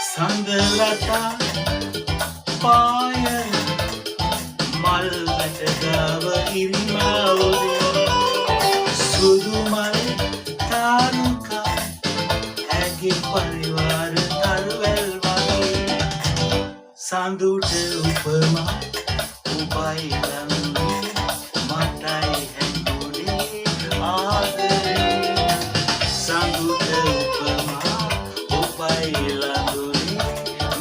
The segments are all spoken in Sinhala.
සඳලතා පායන මල් වැටගාව ඉරිමාවුදේ සුදු මල් තාරුකා ඇගේ පරිවාර තරුවැල් වගේ සඳුට උපමා උබයි ලඟුනේ මටයි හැඟුනේ ආදරේ සඳුට උපමා උබයි ලඟුනේ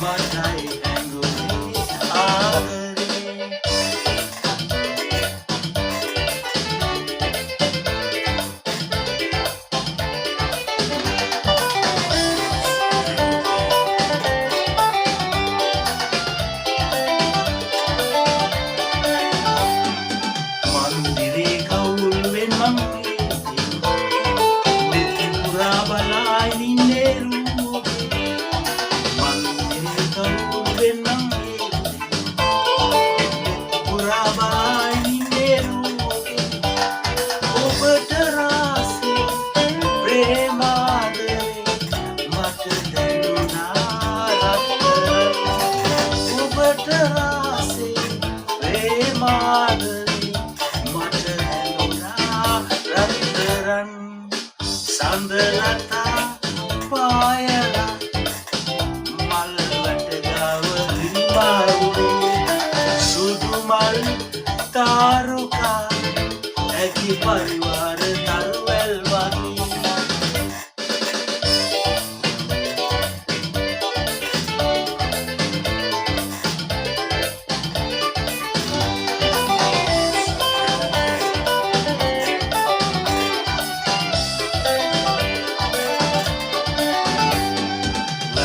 මටයි හැඟුනේ ආදරේ මන්දිරේ කවුල් වෙන් මං දෙති පුරා බලයි නින්නේ රූපේ මන්දිරේ කවුල් වෙන් මං පුරා බලයි නින්නේ රූපේ ඔබට රාසේ ප්‍රේමාදරේ මට දැනුණා රත්තරන් ඔබට රාසේ ප්‍රේමාදරේ මට හැලුණා රත්තරන් සඳලතා පායලා මල් වැටගාව ලිම්බාවුදේ සුදු මල් තාරුකා ඇගේ පරිවාර තරුවැල් වගේ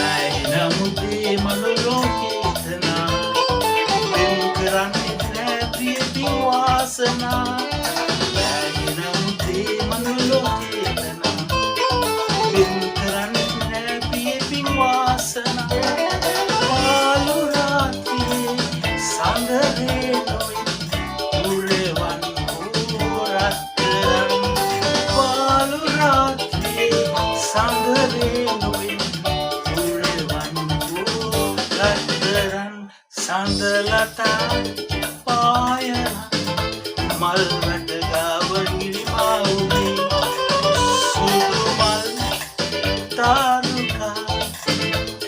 වැහිනමුදේ මනුලෝකේතනා වෙන් කරන්නෙත් නෑ ප්‍රියතින් වාසනා වැහිනමුදේ මනුලෝකේතනා වෙන් කරන්නෙත් නෑ ප්‍රියතින් වාසනා පාළු රාත්‍රියේ සඳරේ නොවෙත් උරවන් වූ රත්තරන් පාළු රාත්‍රියේ සඳරේ නොවෙත් රත්තරන් සඳලතා පායන මල් වැටගාව ඉරිමාවුදේ සුදු මල් තාරුකා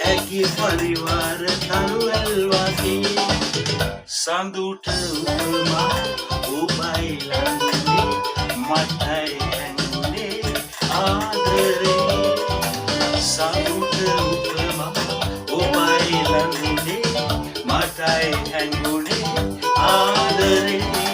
ඇගේ පරිවාර තරුවැල් වගේ සඳුට උපමා ඔබයි ලඟුනේ මටයි හැඟුනේ ආදරේ සඳුට උපමා ඔබයි ලඟුනේ මටයි හැඟුනේ ආදරේ